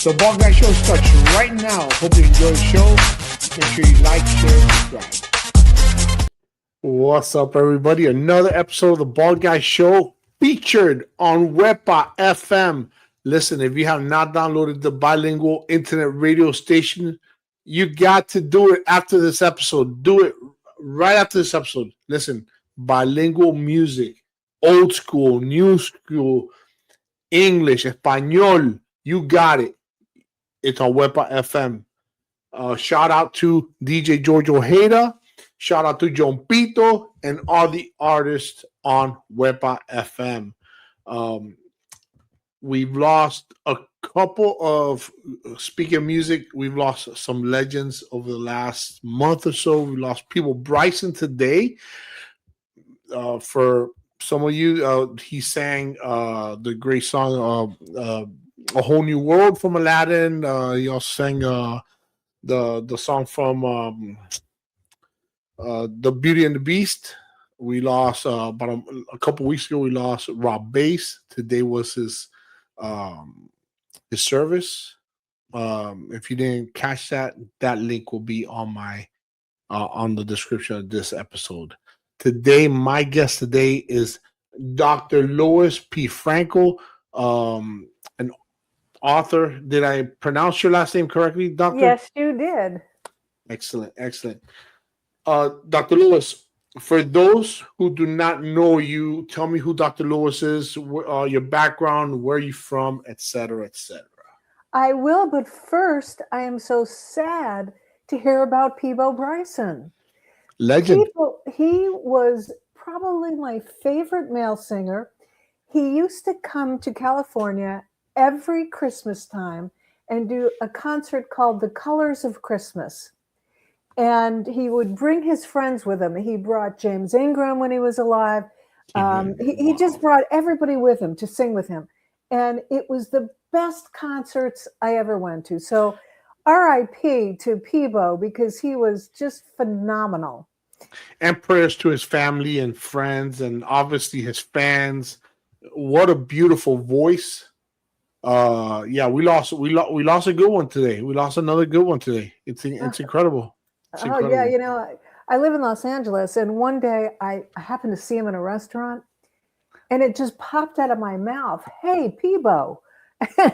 So Ball Guy Show starts right now. Hope you enjoy the show. Make sure you like, share, and subscribe. What's up, everybody? Another episode of the Ball Guy Show featured on Wepa FM. Listen, if you have not downloaded the bilingual internet radio station, you got to do it after this episode. Do it right after this episode. Listen, bilingual music, old school, new school, English, Espanol. You got it. It's on Wepa FM. Shout out to DJ George Ojeda. Shout out to John Pito and all the artists on Wepa FM. We've lost a couple of, speaking of music, we've lost some legends over the last month or so. We lost People Bryson today. For some of you, he sang the great song A Whole New World from Aladdin. He also sang the song from The Beauty and the Beast. We lost about a couple weeks ago. We lost Rob Bass. Today was his service. If you didn't catch that link will be on my on the description of this episode. Today, my guest today is Dr. Lois P. Frankel, an author. Did I pronounce your last name correctly, Doctor? Yes, you did. Excellent. Dr. Lois, for those who do not know you, tell me who Dr. Lois is, your background, where you're from, etc., etc. I will, but first, I am so sad to hear about Peebo Bryson. Legend. He was probably my favorite male singer. He used to come to California every Christmas time and do a concert called The Colors of Christmas. And he would bring his friends with him. He brought James Ingram when he was alive. He just brought everybody with him to sing with him. And it was the best concerts I ever went to. So R.I.P. to Peebo, because he was just phenomenal. And prayers to his family and friends and obviously his fans. What a beautiful voice. Yeah, we lost a good one today. We lost another good one today. It's incredible. Oh, yeah, you know, I live in Los Angeles, and one day I happened to see him in a restaurant, and it just popped out of my mouth, "Hey, Peebo."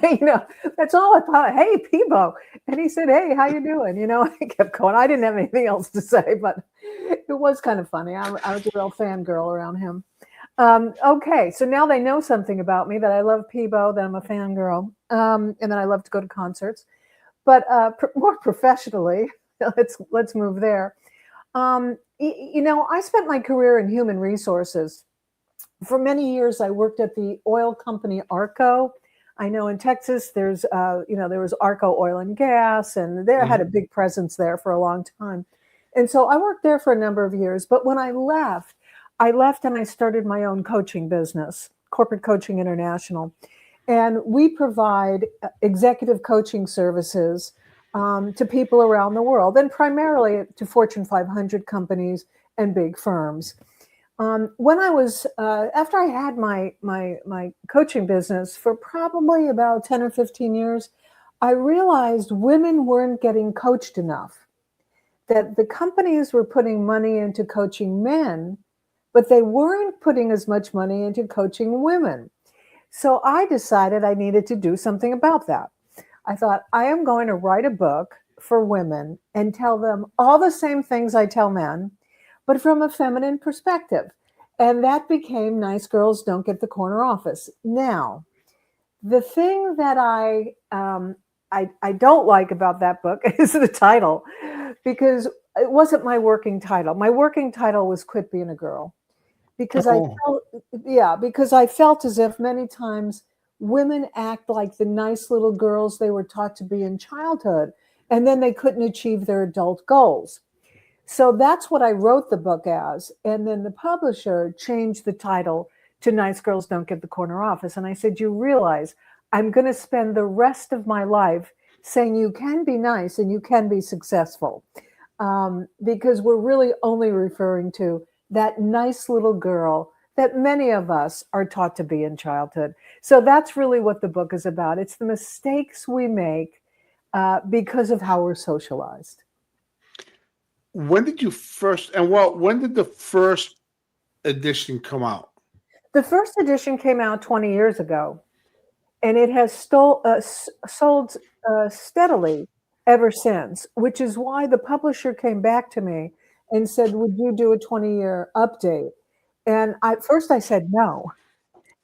You know, that's all I thought. "Hey, Peebo." And he said, "Hey, how you doing?" You know, I kept going. I didn't have anything else to say, but it was kind of funny. I was a real fangirl around him. Okay, so now they know something about me, that I love Peebo, that I'm a fangirl, and that I love to go to concerts. But more professionally, let's move there. You know, I spent my career in human resources. For many years, I worked at the oil company Arco. I know in Texas, there was Arco Oil and Gas, and they had a big presence there for a long time. And so I worked there for a number of years. But when I left and I started my own coaching business, Corporate Coaching International. And we provide executive coaching services to people around the world, and primarily to Fortune 500 companies and big firms. When I was after I had my coaching business for probably about 10 or 15 years, I realized women weren't getting coached enough, that the companies were putting money into coaching men, but they weren't putting as much money into coaching women. So I decided I needed to do something about that. I thought, I am going to write a book for women and tell them all the same things I tell men, but from a feminine perspective. And that became Nice Girls Don't Get the Corner Office. Now, the thing that I don't like about that book is the title, because it wasn't my working title. My working title was Quit Being a Girl. Because I felt as if many times women act like the nice little girls they were taught to be in childhood, and then they couldn't achieve their adult goals. So that's what I wrote the book as. And then the publisher changed the title to Nice Girls Don't Get the Corner Office. And I said, you realize I'm going to spend the rest of my life saying you can be nice and you can be successful, because we're really only referring to that nice little girl that many of us are taught to be in childhood. So that's really what the book is about. It's the mistakes we make because of how we're socialized. When did the first edition come out? The first edition came out 20 years ago, and it has sold steadily ever since, which is why the publisher came back to me and said, would you do a 20-year update? And first I said no.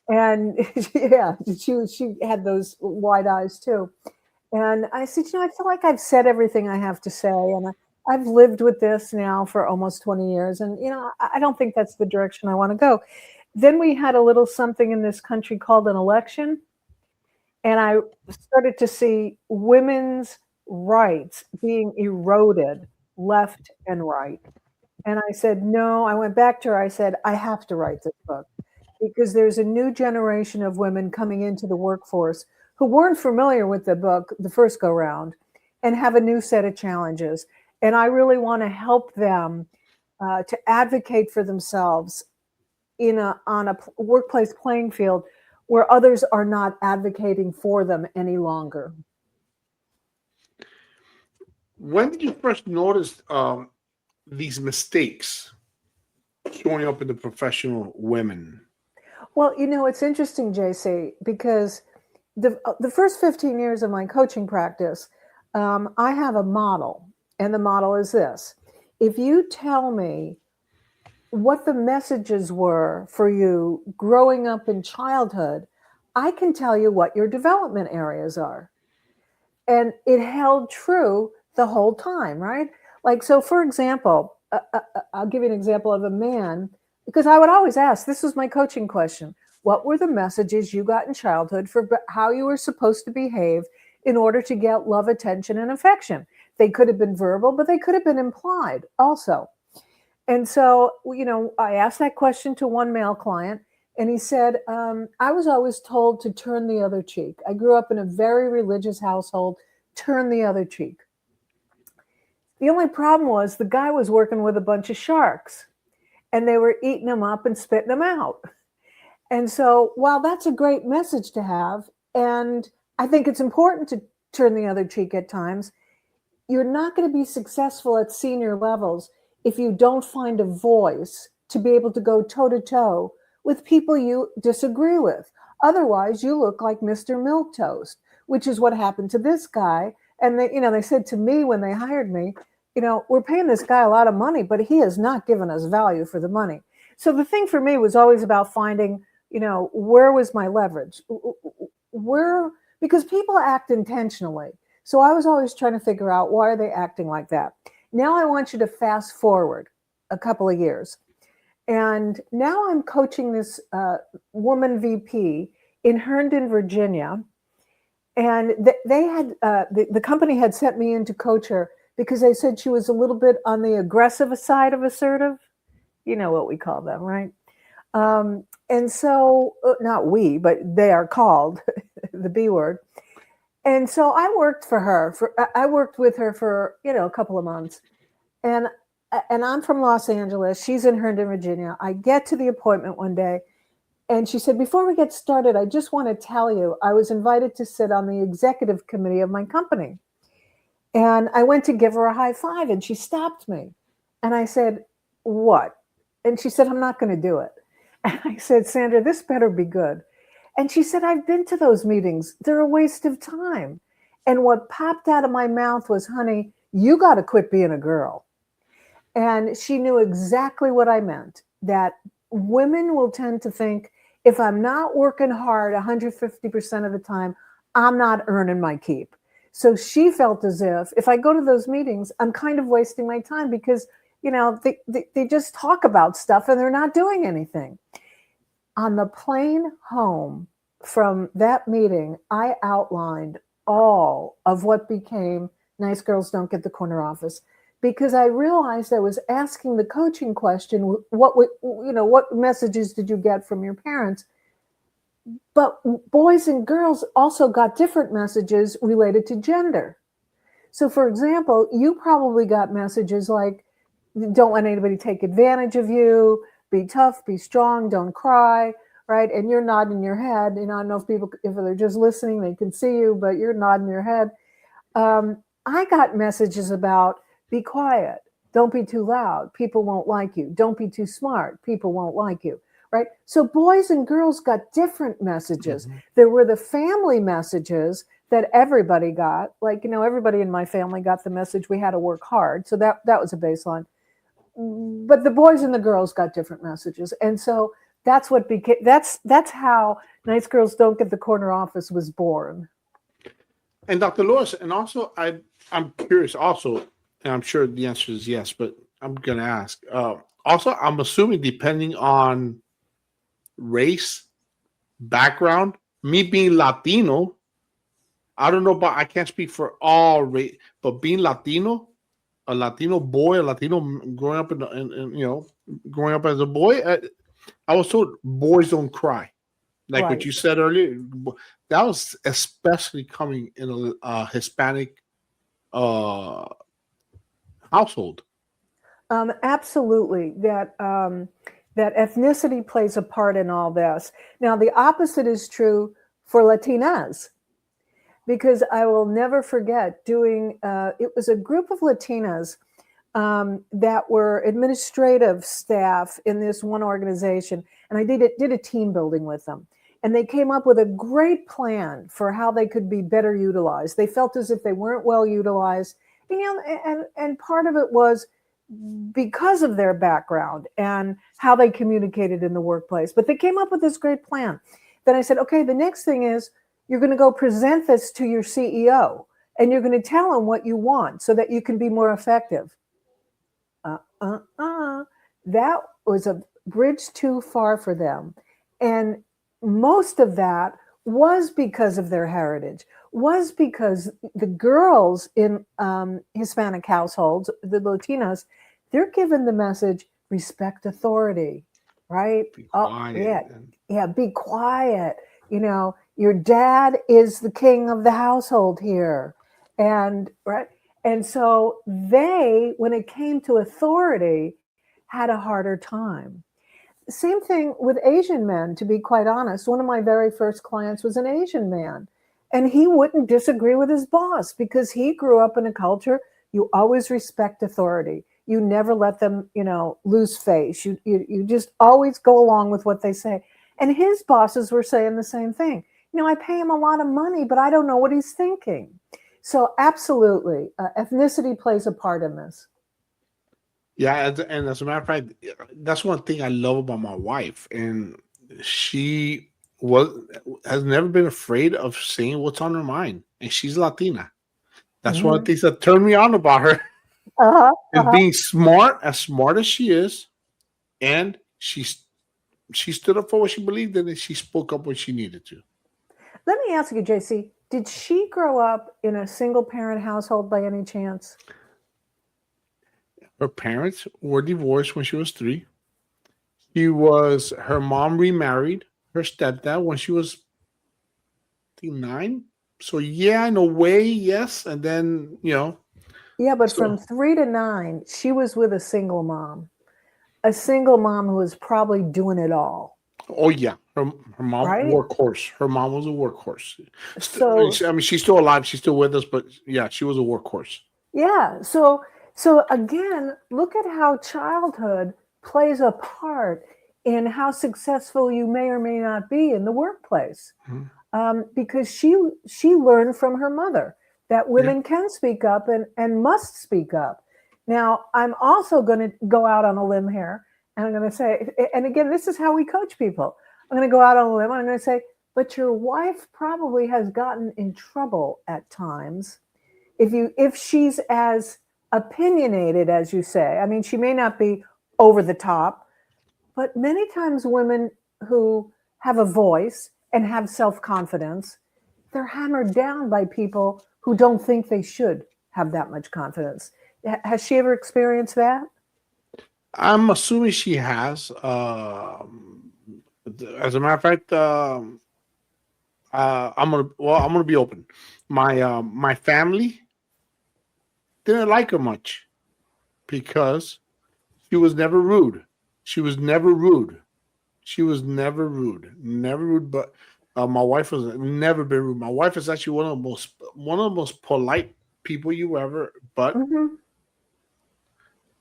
And yeah, she had those wide eyes too. And I said, I feel like I've said everything I have to say. And I've lived with this now for almost 20 years. And, I don't think that's the direction I want to go. Then we had a little something in this country called an election. And I started to see women's rights being eroded left and right. And I said, no, I went back to her. I said, I have to write this book because there's a new generation of women coming into the workforce who weren't familiar with the book the first go round and have a new set of challenges. And I really want to help them to advocate for themselves on a workplace playing field where others are not advocating for them any longer. When did you first notice these mistakes showing up in the professional women? Well, it's interesting, JC, because the first 15 years of my coaching practice, I have a model, and the model is this. If you tell me what the messages were for you growing up in childhood, I can tell you what your development areas are. And it held true the whole time, right? Like, so for example, I'll give you an example of a man, because I would always ask, this was my coaching question, what were the messages you got in childhood for how you were supposed to behave in order to get love, attention, and affection? They could have been verbal, but they could have been implied also. And so, I asked that question to one male client, and he said, I was always told to turn the other cheek. I grew up in a very religious household, turn the other cheek. The only problem was the guy was working with a bunch of sharks, and they were eating them up and spitting them out. And so, while that's a great message to have, and I think it's important to turn the other cheek at times, you're not going to be successful at senior levels if you don't find a voice to be able to go toe-to-toe with people you disagree with. Otherwise, you look like Mr. Milquetoast, which is what happened to this guy. And they said to me when they hired me, we're paying this guy a lot of money, but he has not given us value for the money. So the thing for me was always about finding, where was my leverage? Because people act intentionally. So I was always trying to figure out, why are they acting like that? Now I want you to fast forward a couple of years. And now I'm coaching this woman VP in Herndon, Virginia. And they had the company had sent me in to coach her because they said she was a little bit on the aggressive side of assertive. You know what we call them, right? And so, not we, but they are called the B word. And so I worked with her for, a couple of months. And I'm from Los Angeles. She's in Herndon, Virginia. I get to the appointment one day, and she said, before we get started, I just want to tell you, I was invited to sit on the executive committee of my company. And I went to give her a high five, and she stopped me. And I said, what? And she said, I'm not going to do it. And I said, Sandra, this better be good. And she said, I've been to those meetings. They're a waste of time. And what popped out of my mouth was, honey, you got to quit being a girl. And she knew exactly what I meant, that women will tend to think, if I'm not working hard 150% of the time, I'm not earning my keep. So she felt as if I go to those meetings, I'm kind of wasting my time because, they just talk about stuff and they're not doing anything. On the plane home from that meeting, I outlined all of what became Nice Girls Don't Get the Corner Office, because I realized I was asking the coaching question, what messages did you get from your parents? But boys and girls also got different messages related to gender. So for example, you probably got messages like, don't let anybody take advantage of you, be tough, be strong, don't cry, right? And you're nodding your head. I don't know if people, if they're just listening, they can see you, but you're nodding your head. I got messages about be quiet, don't be too loud, people won't like you. Don't be too smart, people won't like you, right? So boys and girls got different messages. There were the family messages that everybody got. Like, everybody in my family got the message we had to work hard. So that was a baseline. But the boys and the girls got different messages. And so that's what became, that's how Nice Girls Don't Get the Corner Office was born. And Dr. Lois, and also I'm curious also, and I'm sure the answer is yes, but I'm going to ask. Also, I'm assuming depending on race, background, me being Latino, I don't know, but I can't speak for all race, but being Latino, a Latino boy, a Latino growing up growing up as a boy, I was told boys don't cry. Like what you said earlier, that was especially coming in a Hispanic household. Absolutely. That ethnicity plays a part in all this. Now, the opposite is true for Latinas, because I will never forget doing, it was a group of Latinas that were administrative staff in this one organization. And I did a team building with them. And they came up with a great plan for how they could be better utilized. They felt as if they weren't well utilized. And part of it was because of their background and how they communicated in the workplace. But they came up with this great plan. Then I said, okay, the next thing is you're going to go present this to your CEO and you're going to tell him what you want so that you can be more effective. That was a bridge too far for them. And most of that was because of their heritage, was because the girls in Hispanic households, the Latinas, they're given the message, respect authority, right? Be quiet. Yeah, be quiet. Your dad is the king of the household here. And so they, when it came to authority, had a harder time. Same thing with Asian men, to be quite honest. One of my very first clients was an Asian man, and he wouldn't disagree with his boss because he grew up in a culture, you always respect authority. You never let them, lose face. You just always go along with what they say. And his bosses were saying the same thing. I pay him a lot of money, but I don't know what he's thinking. So absolutely, ethnicity plays a part in this. Yeah, and as a matter of fact, that's one thing I love about my wife, and she has never been afraid of saying what's on her mind, and she's Latina. That's one of the things that turned me on about her, and being smart as she is, and she stood up for what she believed in, and she spoke up when she needed to. Let me ask you, JC, did she grow up in a single-parent household by any chance? Her parents were divorced when she was 3. Her mom remarried her stepdad when she was, I think, 9. So yeah, in a way, yes. And then, Yeah, but from 3 to 9, she was with a single mom who was probably doing it all. Oh yeah, her mom, right? Workhorse. Her mom was a workhorse. So she's still alive. She's still with us, but yeah, she was a workhorse. Yeah. So again, look at how childhood plays a part in how successful you may or may not be in the workplace. Because she learned from her mother that women can speak up and must speak up. Now, I'm also going to go out on a limb here, and I'm going to say, and again, this is how we coach people. I'm going to go out on a limb, and I'm going to say, but your wife probably has gotten in trouble at times if she's as opinionated as you say. I mean, she may not be over the top, but many times women who have a voice and have self-confidence, they're hammered down by people who don't think they should have that much confidence. Has she ever experienced that? I'm assuming she has. As a matter of fact, I'm gonna be open. My family didn't like her much because she was never rude. She was never rude. She was never rude. But my wife was never been rude. My wife is actually one of the most polite people you ever. But Mm-hmm.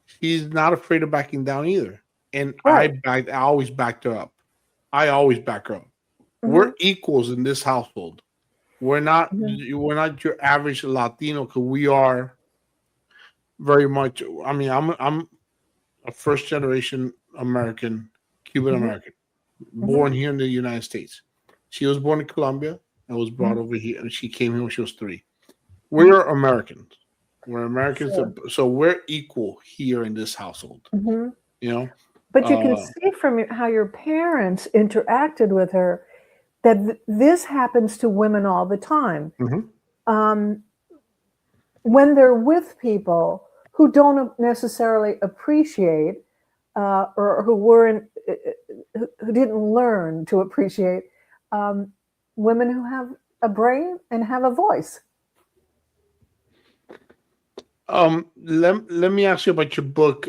she's not afraid of backing down either. And Right. I always backed her up. I always back her up. Mm-hmm. We're equals in this household. We're not Mm-hmm. your average Latino because we are very much. I mean, I'm a first generation American, Cuban Mm-hmm. American, born here in the United States. She was born in Colombia and was brought Mm-hmm. over here, and she came here when she was 3. Mm-hmm. We're Americans. We're Americans, Sure. so we're equal here in this household. Mm-hmm. You know, But you can uh, see from how your parents interacted with her that this happens to women all the time. mhm. Um, when they're with people who don't necessarily appreciate or who weren't, who didn't learn to appreciate um, women who have a brain and have a voice. Let me ask you about your book.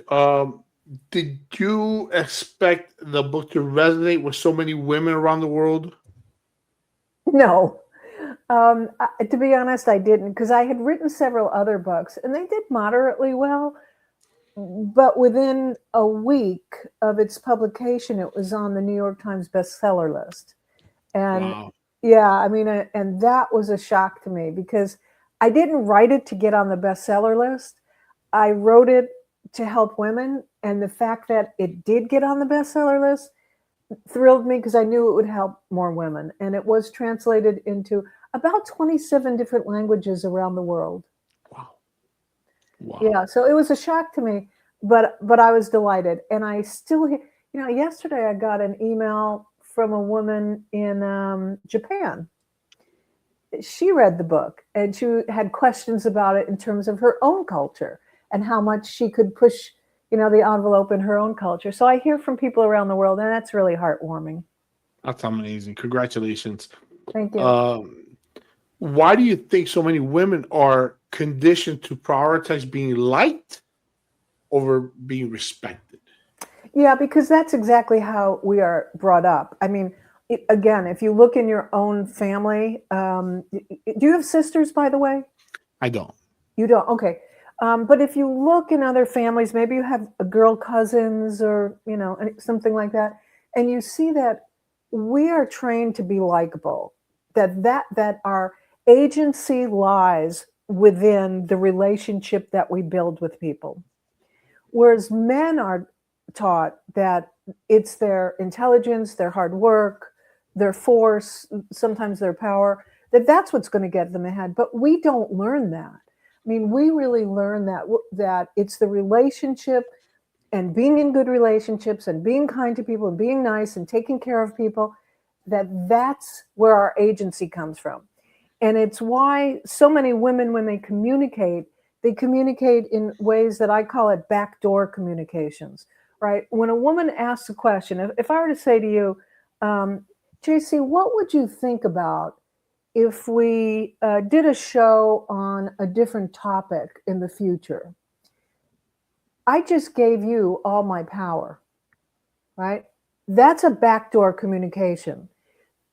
Did you expect the book to resonate with so many women around the world? No, to be honest, I didn't because I had written several other books and they did moderately well. But within a week of its publication, it was on the New York Times bestseller list. And Wow. yeah, I mean, and that was a shock to me because I didn't write it to get on the bestseller list. I wrote it to help women. And the fact that it did get on the bestseller list thrilled me because I knew it would help more women. And it was translated into about 27 different languages around the world. Wow. Wow. Yeah, so it was a shock to me, but I was delighted. And I still, yesterday I got an email from a woman in Japan. She read the book and she had questions about it in terms of her own culture and how much she could push, the envelope in her own culture. So I hear from people around the world, and that's really heartwarming. That's amazing. Congratulations. Thank you. Um, why do you think so many women are conditioned to prioritize being liked over being respected? Yeah, because that's exactly how we are brought up. I mean, again, if you look in your own family, do you have sisters, by the way? I don't. You don't? Okay. But if you look in other families, maybe you have girl cousins or, something like that, and you see that we are trained to be likable, that our agency lies within the relationship that we build with people. Whereas men are taught that it's their intelligence, their hard work, their force, sometimes their power, that's what's going to get them ahead. But we don't learn that. I mean, we really learn that it's the relationship and being in good relationships and being kind to people and being nice and taking care of people, that's where our agency comes from. And it's why so many women, when they communicate in ways that I call it backdoor communications, right? When a woman asks a question, if I were to say to you, JC, what would you think about if we did a show on a different topic in the future? I just gave you all my power, right? That's a backdoor communication.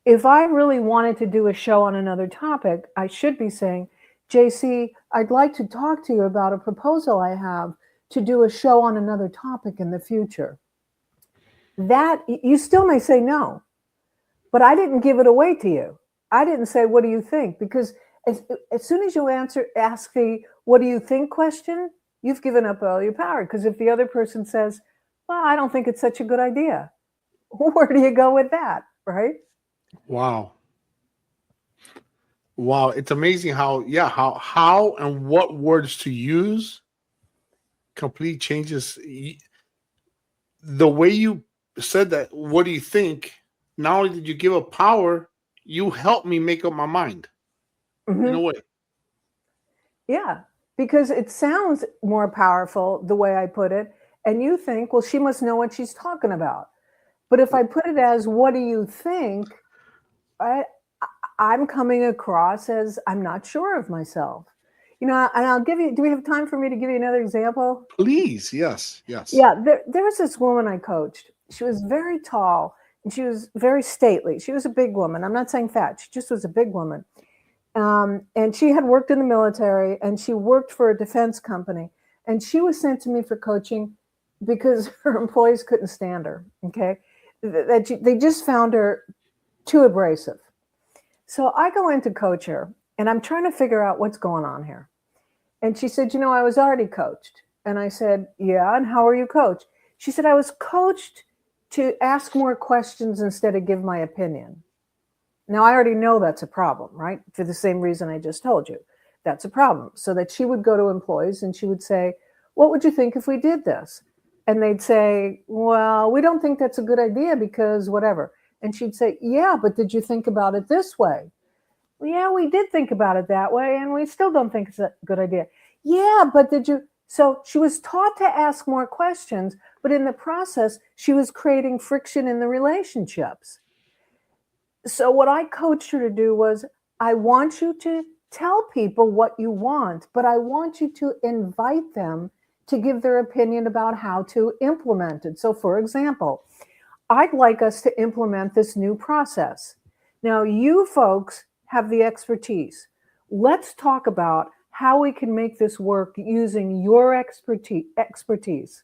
If I really wanted to do a show on another topic, I should be saying, JC, I'd like to talk to you about a proposal I have to do a show on another topic in the future. That you still may say no, but I didn't give it away to you. I didn't say, what do you think? Because as soon as you ask the what do you think question, you've given up all your power. Because if the other person says, well, I don't think it's such a good idea, where do you go with that, right? Wow. Wow. It's amazing how and what words to use completely changes the way you said that. What do you think? Not only did you give up power, you helped me make up my mind in a Mm-hmm. way. Yeah, because it sounds more powerful the way I put it. And you think, well, she must know what she's talking about. But if I put it as, what do you think? I'm coming across as I'm not sure of myself. And I'll give you, do we have time for me to give you another example? Please, yes, yes. Yeah, there was this woman I coached. She was very tall and she was very stately. She was a big woman. I'm not saying fat. She just was a big woman. And she had worked in the military and she worked for a defense company. And she was sent to me for coaching because her employees couldn't stand her. Okay. They just found her too abrasive. So I go in to coach her and I'm trying to figure out what's going on here. And she said, I was already coached. And I said, yeah, and how are you coached? She said, I was coached to ask more questions instead of give my opinion. Now, I already know that's a problem, right? For the same reason I just told you. That's a problem. So that she would go to employees and she would say, what would you think if we did this? And they'd say, well, we don't think that's a good idea because whatever. And she'd say, yeah, but did you think about it this way? Well, yeah, we did think about it that way, and we still don't think it's a good idea. Yeah, but did you? So she was taught to ask more questions, but in the process, she was creating friction in the relationships. So what I coached her to do was, I want you to tell people what you want, but I want you to invite them to give their opinion about how to implement it. So for example, I'd like us to implement this new process. Now, you folks have the expertise. Let's talk about how we can make this work using your expertise.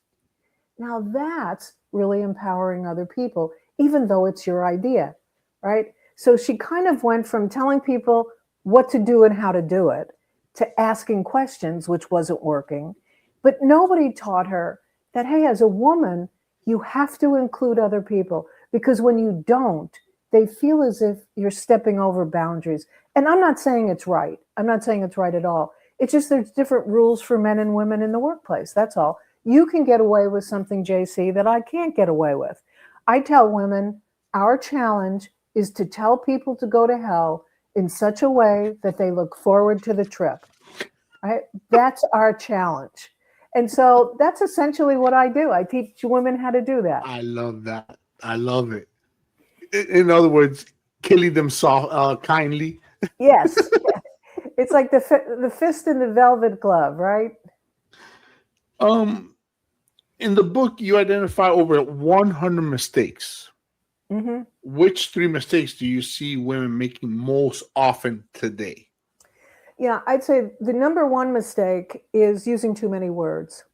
Now, that's really empowering other people, even though it's your idea, right? So she kind of went from telling people what to do and how to do it to asking questions, which wasn't working. But nobody taught her that, hey, as a woman, you have to include other people, because when you don't, they feel as if you're stepping over boundaries. And I'm not saying it's right. I'm not saying it's right at all. It's just there's different rules for men and women in the workplace. That's all. You can get away with something, JC, that I can't get away with. I tell women, our challenge is to tell people to go to hell in such a way that they look forward to the trip. Right? That's our challenge. And so that's essentially what I do. I teach women how to do that. I love that. I love it. In other words, killing them kindly. Yes. It's like the fist in the velvet glove, right? In the book, you identify over 100 mistakes. Mm-hmm. Which 3 mistakes do you see women making most often today? Yeah, I'd say the number one mistake is using too many words.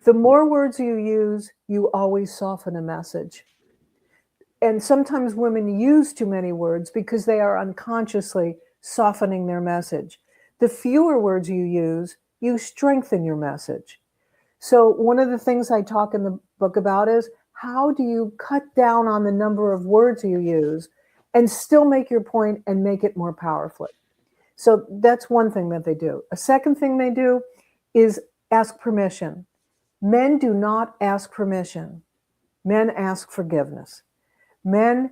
The more words you use, you always soften a message. And sometimes women use too many words because they are unconsciously softening their message. The fewer words you use, you strengthen your message. So one of the things I talk in the book about is, how do you cut down on the number of words you use and still make your point and make it more powerfully? So that's one thing that they do. A second thing they do is ask permission. Men do not ask permission. Men ask forgiveness. Men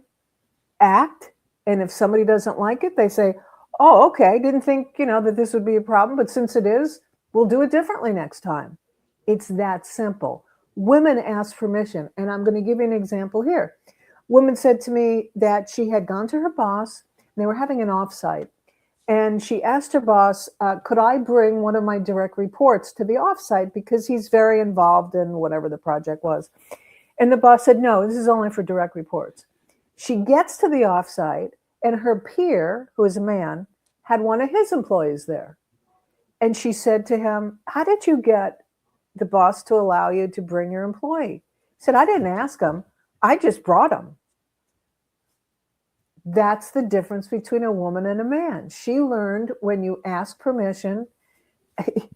act, and if somebody doesn't like it, they say, oh, okay, didn't think, that this would be a problem, but since it is, we'll do it differently next time. It's that simple. Women ask permission, and I'm going to give you an example here. Woman said to me that she had gone to her boss, and they were having an offsite, and she asked her boss, could I bring one of my direct reports to the offsite because he's very involved in whatever the project was. And the boss said, no, this is only for direct reports. She gets to the offsite, and her peer, who is a man, had one of his employees there. And she said to him, how did you get the boss to allow you to bring your employee? He said, I didn't ask him. I just brought him. That's the difference between a woman and a man. She learned when you ask permission,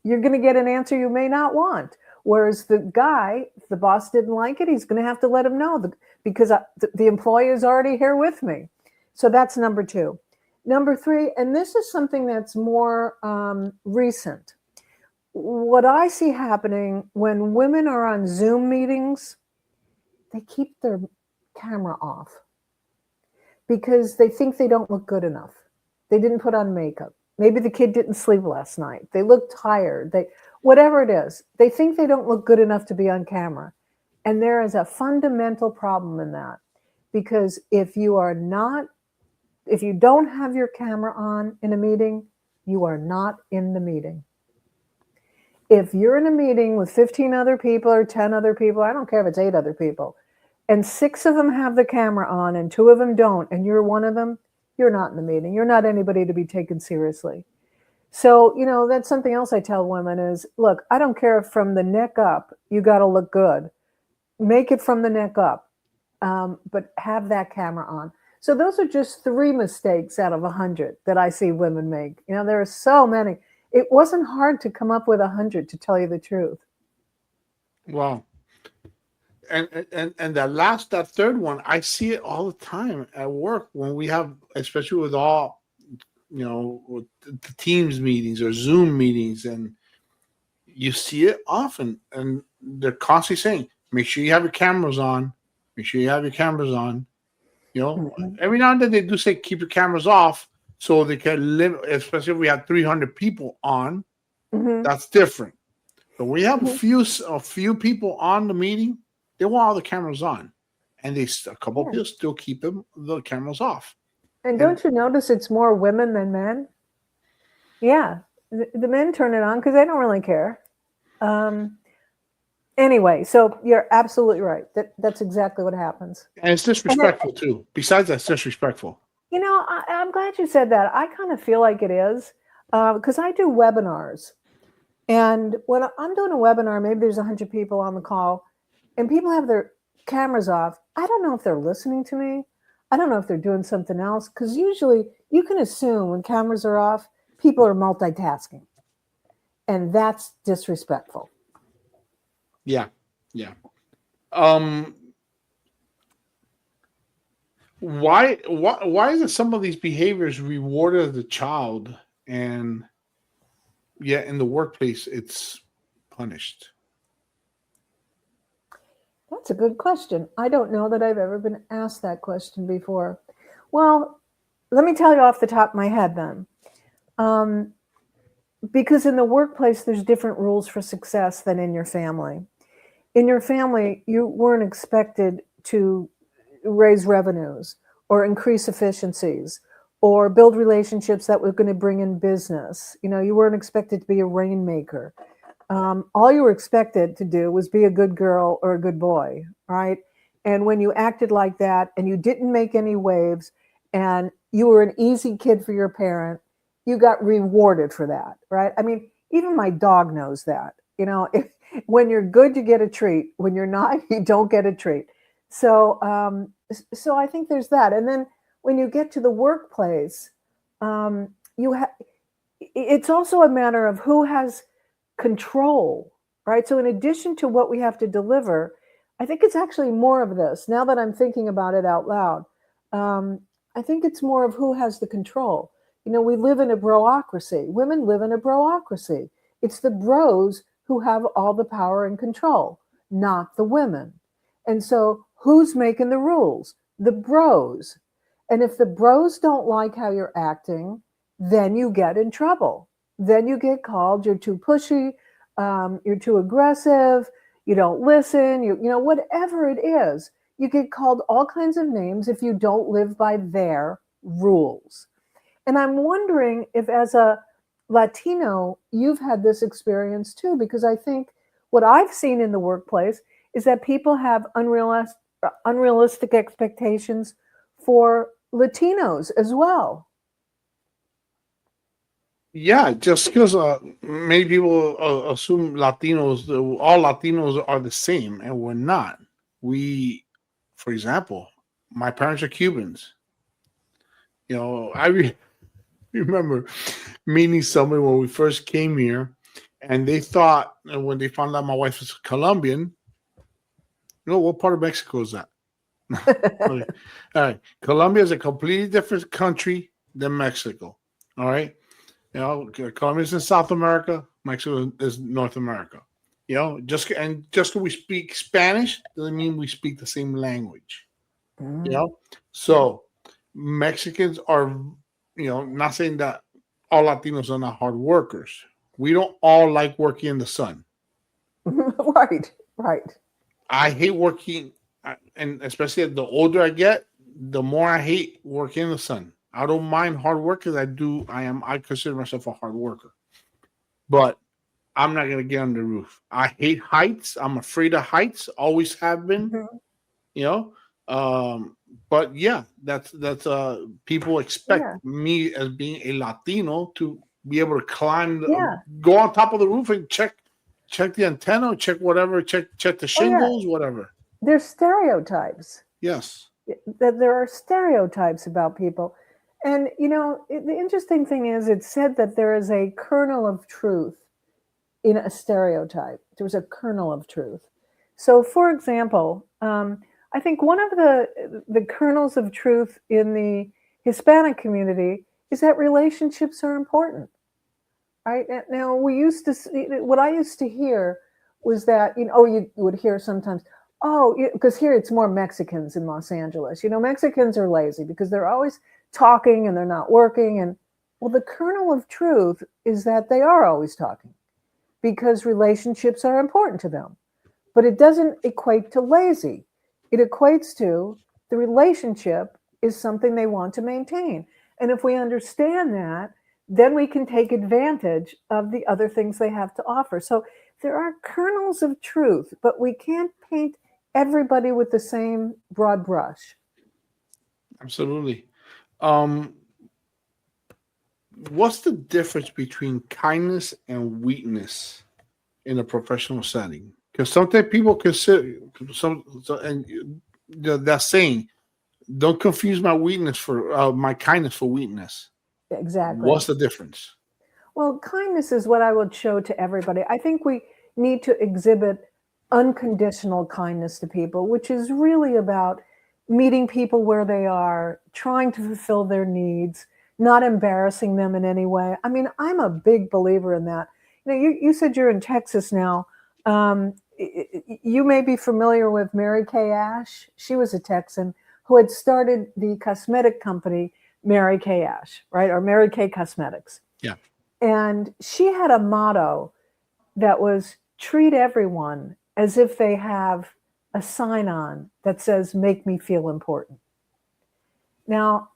you're going to get an answer you may not want. Whereas the guy, if the boss didn't like it, he's going to have to let him know because the employee is already here with me. So that's number 2. Number 3, and this is something that's more recent. What I see happening when women are on Zoom meetings, they keep their camera off because they think they don't look good enough. They didn't put on makeup. Maybe the kid didn't sleep last night. They look tired. Whatever it is, they think they don't look good enough to be on camera. And there is a fundamental problem in that, because if you don't have your camera on in a meeting, you are not in the meeting. If you're in a meeting with 15 other people or 10 other people, I don't care if it's 8 other people, and 6 of them have the camera on and 2 of them don't, and you're one of them, you're not in the meeting. You're not anybody to be taken seriously. So, that's something else I tell women is, look, I don't care if from the neck up, you got to look good. Make it from the neck up, but have that camera on. So those are just 3 mistakes out of 100 that I see women make. There are so many. It wasn't hard to come up with 100, to tell you the truth. Wow. And that third one, I see it all the time at work when we have, especially with all, with the Teams meetings or Zoom meetings, and you see it often, and they're constantly saying, make sure you have your cameras on. Make sure you have your cameras on. Every now and then they do say keep your cameras off so they can limit, especially if we have 300 people on. That's different. But we have a few people on the meeting, they want all the cameras on, and a couple people still keep the cameras off. And don't you notice it's more women than men? Yeah, the men turn it on because they don't really care. Anyway, so you're absolutely right. That's exactly what happens. And it's disrespectful too. Besides, that's disrespectful. I'm glad you said that. I kind of feel like it is because I do webinars. And when I'm doing a webinar, maybe there's 100 people on the call and people have their cameras off. I don't know if they're listening to me. I don't know if they're doing something else, because usually you can assume when cameras are off, people are multitasking. And that's disrespectful. Yeah. Why is it some of these behaviors rewarded as a child, and yet in the workplace it's punished? That's a good question. I don't know that I've ever been asked that question before. Well, let me tell you off the top of my head then. Because in the workplace, there's different rules for success than in your family. In your family, you weren't expected to raise revenues or increase efficiencies or build relationships that were going to bring in business. You weren't expected to be a rainmaker. All you were expected to do was be a good girl or a good boy, right? And when you acted like that and you didn't make any waves and you were an easy kid for your parent, you got rewarded for that, right? I mean, even my dog knows that. When you're good, you get a treat. When you're not, you don't get a treat. So I think there's that. And then when you get to the workplace, it's also a matter of who has control, right? So in addition to what we have to deliver, I think it's actually more of this. Now that I'm thinking about it out loud, I think it's more of who has the control. We live in a broocracy. Women live in a broocracy. It's the bros who have all the power and control, not the women. And so who's making the rules? The bros. And if the bros don't like how you're acting, then you get in trouble. Then you get called, you're too pushy, you're too aggressive, you don't listen, whatever it is, you get called all kinds of names if you don't live by their rules. And I'm wondering if as a Latino, you've had this experience too, because I think what I've seen in the workplace is that people have unrealistic expectations for Latinos as well. Yeah, just because many people assume all Latinos are the same, and we're not. For example, my parents are Cubans. I remember meeting somebody when we first came here, and they thought, and when they found out my wife was Colombian, what part of Mexico is that? Okay. All right. Colombia is a completely different country than Mexico. All right. Colombia is in South America. Mexico is North America. Just because we speak Spanish doesn't mean we speak the same language. So Mexicans are, not saying that all Latinos are not hard workers. We don't all like working in the sun. Right. I hate working, and especially the older I get, the more I hate working in the sun. I don't mind hard work because I consider myself a hard worker. But I'm not gonna get on the roof. I hate heights. I'm afraid of heights. Always have been. Mhm. You know. But yeah, that's people expect Yeah. me as being a Latino to be able to climb, Yeah. go on top of the roof and check the antenna, check whatever, check the Oh, yeah. shingles, whatever. There's stereotypes. Yes, That there are stereotypes about people. And, the interesting thing is, it's said that there is a kernel of truth in a stereotype. There's a kernel of truth. So, for example, I think one of the kernels of truth in the Hispanic community is that relationships are important. Right now, we used to see, what I used to hear was that you would hear sometimes, oh, because here it's more Mexicans in Los Angeles. Mexicans are lazy because they're always talking and they're not working. And well, the kernel of truth is that they are always talking because relationships are important to them. But it doesn't equate to lazy. It equates to the relationship is something they want to maintain. And if we understand that, then we can take advantage of the other things they have to offer. So there are kernels of truth, but we can't paint everybody with the same broad brush. absolutely. What's the difference between kindness and weakness in a professional setting? Because sometimes people consider and that saying, "Don't confuse my weakness for my kindness for weakness." Exactly. What's the difference? Well, kindness is what I would show to everybody. I think we need to exhibit unconditional kindness to people, which is really about meeting people where they are, trying to fulfill their needs, not embarrassing them in any way. I mean, I'm a big believer in that. You said you're in Texas now. You may be familiar with Mary Kay Ash. She was a Texan who had started the cosmetic company Mary Kay Ash, right? Or Mary Kay Cosmetics. Yeah. And she had a motto that was treat everyone as if they have a sign on that says, make me feel important. Now,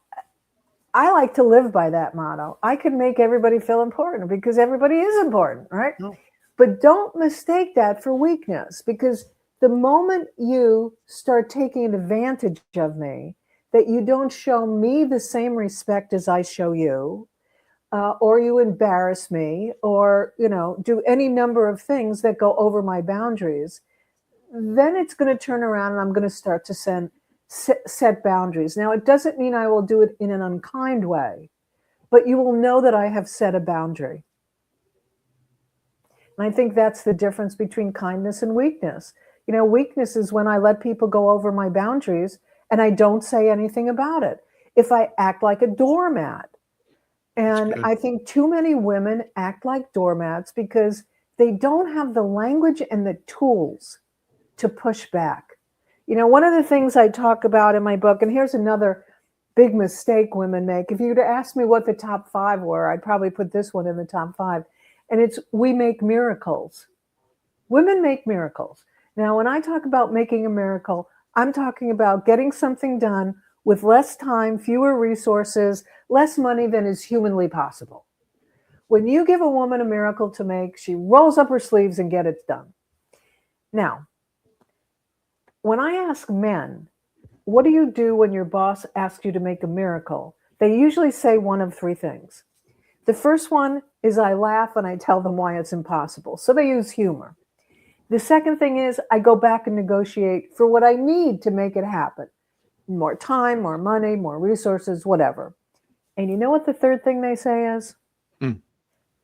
I like to live by that motto. I can make everybody feel important because everybody is important, right? No. But don't mistake that for weakness because the moment you start taking advantage of me, that you don't show me the same respect as I show you, or you embarrass me, or do any number of things that go over my boundaries, then it's going to turn around and I'm going to start to set boundaries. Now, it doesn't mean I will do it in an unkind way, but you will know that I have set a boundary. And I think that's the difference between kindness and weakness. Weakness is when I let people go over my boundaries and I don't say anything about it. If I act like a doormat. And I think too many women act like doormats because they don't have the language and the tools to push back. One of the things I talk about in my book, and here's another big mistake women make. If you were to ask me what the top 5 were, I'd probably put this one in the top 5. And it's we make miracles. Women make miracles. Now, when I talk about making a miracle, I'm talking about getting something done with less time, fewer resources, less money than is humanly possible. When you give a woman a miracle to make, she rolls up her sleeves and gets it done. Now, when I ask men, what do you do when your boss asks you to make a miracle? They usually say one of 3 things. The first one is I laugh and I tell them why it's impossible. So they use humor. The second thing is I go back and negotiate for what I need to make it happen. More time, more money, more resources, whatever. And you know what the third thing they say is?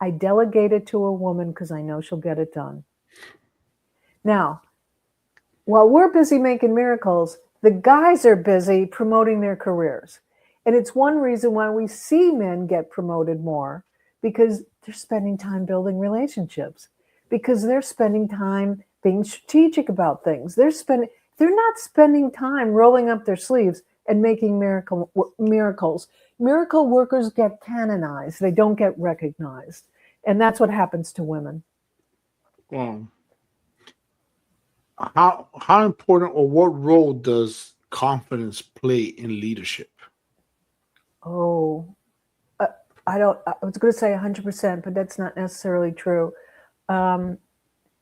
I delegate it to a woman because I know she'll get it done. Now, while we're busy making miracles, the guys are busy promoting their careers. And it's one reason why we see men get promoted more because they're spending time building relationships, because they're spending time being strategic about things. They're not spending time rolling up their sleeves and making miracles. Miracle workers get canonized. They don't get recognized. And that's what happens to women. Wow. How important or what role does confidence play in leadership? Oh, I don't. I was going to say 100%, but that's not necessarily true. Um,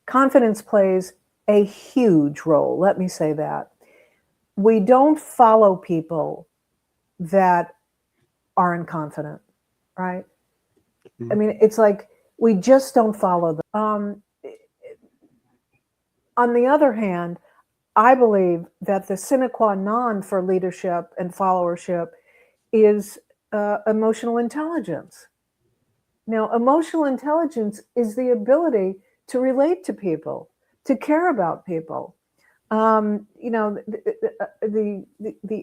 Confidence plays a huge role. Let me say that. We don't follow people that aren't confident, right? I Mhm. mean, it's like we just don't follow them. On the other hand, I believe that the sine qua non for leadership and followership is emotional intelligence. Now, emotional intelligence is the ability to relate to people, to care about people. The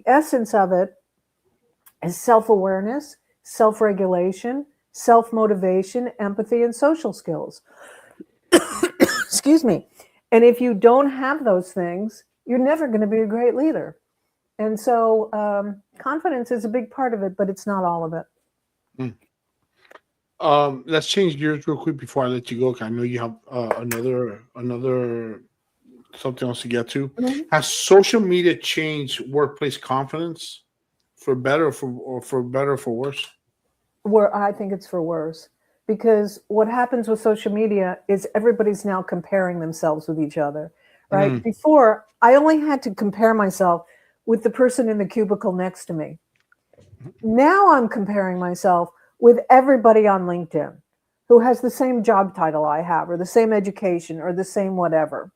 essence of it is self-awareness, self-regulation, self-motivation, empathy, and social skills. Excuse me. And if you don't have those things, you're never going to be a great leader. And so confidence is a big part of it, but it's not all of it. Mm. Let's change gears real quick before I let you go. 'Cause I know you have another something else to get to. Mhm. Has social media changed workplace confidence for better or for better or for worse? Where I think it's for worse. Because what happens with social media is everybody's now comparing themselves with each other, right? Mm. Before, I only had to compare myself with the person in the cubicle next to me. Now I'm comparing myself with everybody on LinkedIn who has the same job title I have, or the same education, or the same whatever.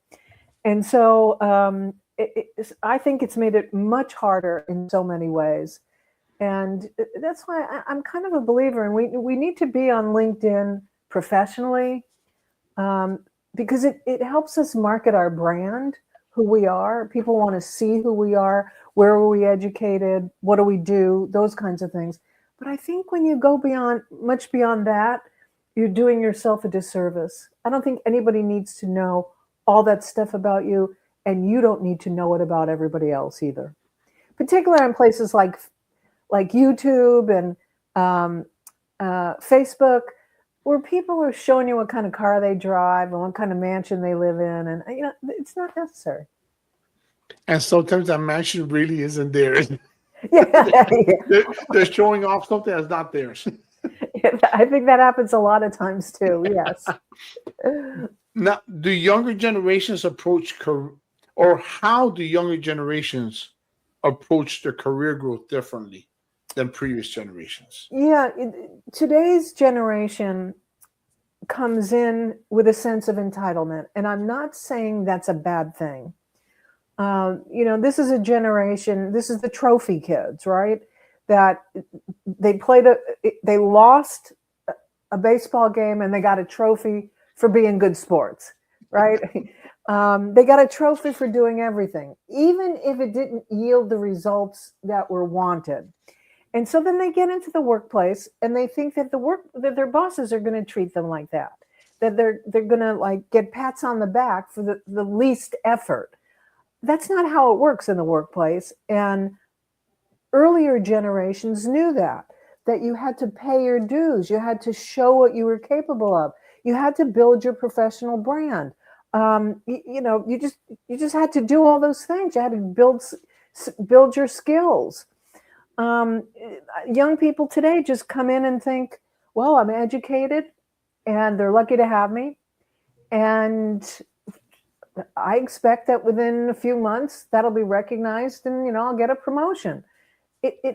And so I think it's made it much harder in so many ways. And that's why I'm kind of a believer, and we need to be on LinkedIn professionally, um, because it helps us market our brand, who we are. People want to see who we are, where are we educated, what do we do, those kinds of things. But I think when you go much beyond that, you're doing yourself a disservice. I don't think anybody needs to know all that stuff about you, and you don't need to know it about everybody else either. Particularly in places like YouTube and Facebook, where people are showing you what kind of car they drive and what kind of mansion they live in, and it's not necessary. And sometimes that mansion really isn't theirs. Yeah, They're showing off something that's not theirs. yeah, I think that happens a lot of times too. Yes. Now, do younger generations or how do younger generations approach their career growth differently than previous generations? Yeah, today's generation comes in with a sense of entitlement, and I'm not saying that's a bad thing. This is a generation. This is the trophy kids, right? That they they lost a baseball game and they got a trophy for being good sports, right? They got a trophy for doing everything, even if it didn't yield the results that were wanted. And so then they get into the workplace and they think that that their bosses are going to treat them like that, that they're going to like get pats on the back for the least effort. That's not how it works in the workplace. And earlier generations knew that you had to pay your dues, you had to show what you were capable of, you had to build your professional brand. You just had to do all those things. You had to build your skills. um, Young people today just come in and think, well, I'm educated and they're lucky to have me, and I expect that within a few months that'll be recognized, and I'll get a promotion.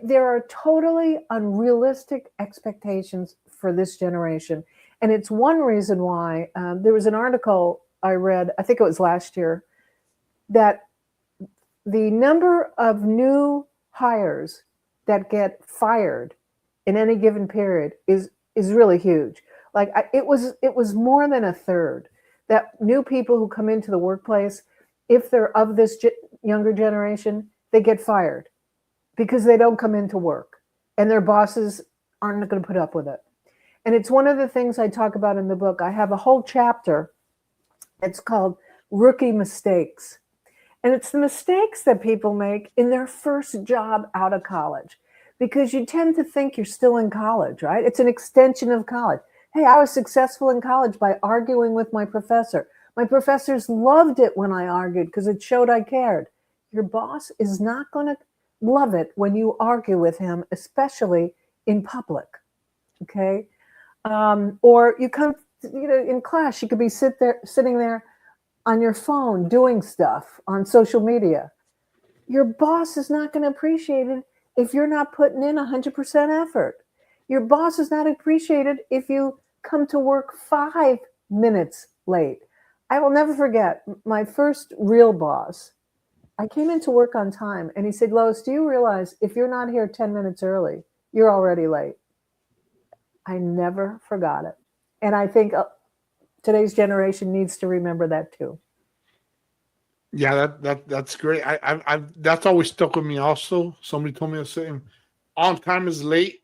There are totally unrealistic expectations for this generation, and it's one reason why there was an article I read, I think it was last year, that the number of new hires that get fired in any given period is really huge. Like it was more than a third that new people who come into the workplace, if they're of this younger generation, they get fired because they don't come into work and their bosses aren't going to put up with it. And it's one of the things I talk about in the book. I have a whole chapter. It's called Rookie Mistakes. And it's the mistakes that people make in their first job out of college, because you tend to think you're still in college, right? It's an extension of college. Hey, I was successful in college by arguing with my professor. My professors loved it when I argued because it showed I cared. Your boss is not going to love it when you argue with him, especially in public. Okay. Or you come, in class, you could be sitting there on your phone doing stuff on social media. Your boss is not going to appreciate it if you're not putting in 100% effort. Your boss is not appreciated if you come to work 5 minutes late. I will never forget my first real boss. I came into work on time and he said, Lois, do you realize if you're not here 10 minutes early, you're already late? I never forgot it. And I think today's generation needs to remember that too. Yeah, that's great. I that's always stuck with me. Also, somebody told me the same. On time is late.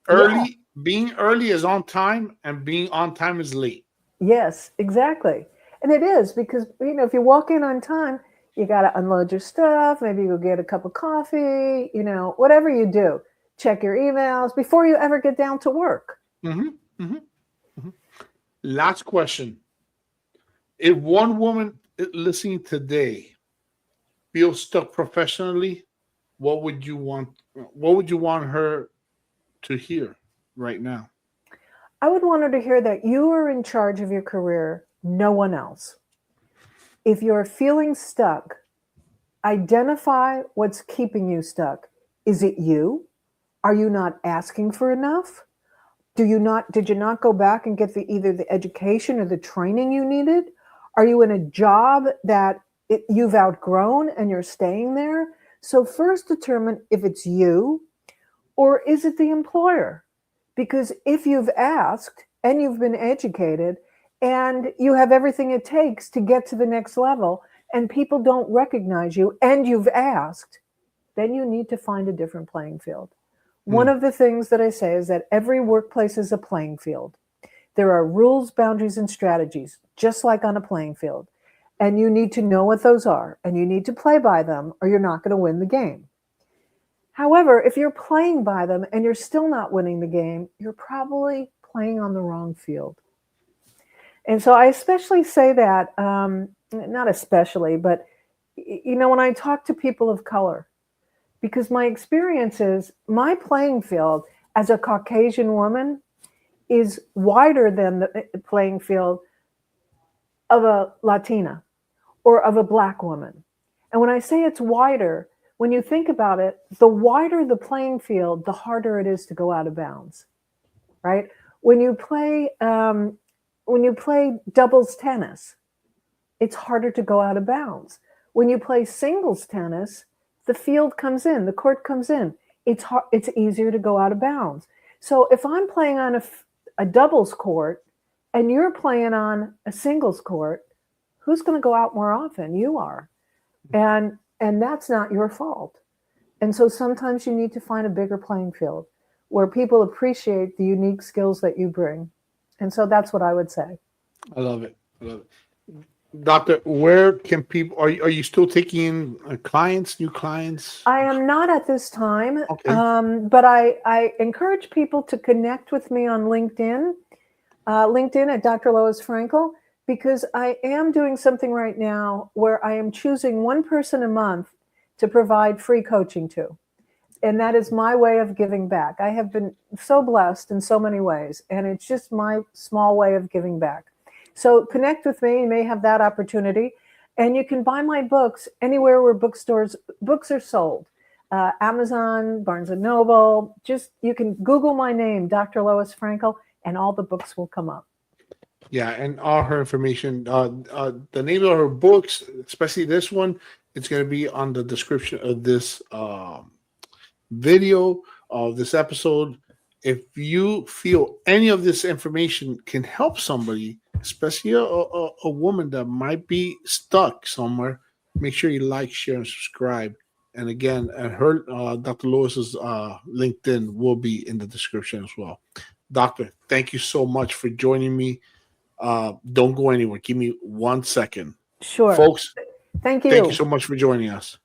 Yeah. Being early is on time, and being on time is late. Yes, exactly. And it is because, if you walk in on time, you got to unload your stuff. Maybe you go get a cup of coffee, whatever you do. Check your emails before you ever get down to work. Last question. If one woman listening today feels stuck professionally, what would you want her to hear right now? I would want her to hear that you are in charge of your career, no one else. If you're feeling stuck, identify what's keeping you stuck. Is it you? Are you not asking for enough? Did you not go back and get either the education or the training you needed? Are you in a job that you've outgrown and you're staying there? So first determine if it's you or is it the employer? Because if you've asked and you've been educated and you have everything it takes to get to the next level and people don't recognize you and you've asked, then you need to find a different playing field. One of the things that I say is that every workplace is a playing field. There are rules, boundaries, and strategies, just like on a playing field. And you need to know what those are, and you need to play by them, or you're not going to win the game. However, if you're playing by them and you're still not winning the game, you're probably playing on the wrong field. And so I especially say that, not especially, but, when I talk to people of color, because my experience is my playing field as a Caucasian woman is wider than the playing field of a Latina or of a Black woman. And when I say it's wider, when you think about it, the wider the playing field, the harder it is to go out of bounds, right? When you play doubles tennis, it's harder to go out of bounds. When you play singles tennis, the field comes in, the court comes in. It's easier to go out of bounds. So if I'm playing on a doubles court and you're playing on a singles court, who's going to go out more often? You are. And that's not your fault. And so sometimes you need to find a bigger playing field where people appreciate the unique skills that you bring. And so that's what I would say. I love it. Doctor, where can people, are you still taking new clients? I am not at this time, Okay. but I encourage people to connect with me on LinkedIn at Dr. Lois Frankel, because I am doing something right now where I am choosing one person a month to provide free coaching to. And that is my way of giving back. I have been so blessed in so many ways, and it's just my small way of giving back. So connect with me. You may have that opportunity. And you can buy my books anywhere where books are sold. Amazon, Barnes & Noble. You can Google my name, Dr. Lois Frankel, and all the books will come up. Yeah, and all her information, the name of her books, especially this one, it's going to be on the description of this video, of this episode. If you feel any of this information can help somebody, especially a woman that might be stuck somewhere, make sure you like, share, and subscribe. And again, Dr. Lois's LinkedIn will be in the description as well. Doctor, thank you so much for joining me. Don't go anywhere. Give me 1 second. Sure. Folks, Thank you. Thank you so much for joining us.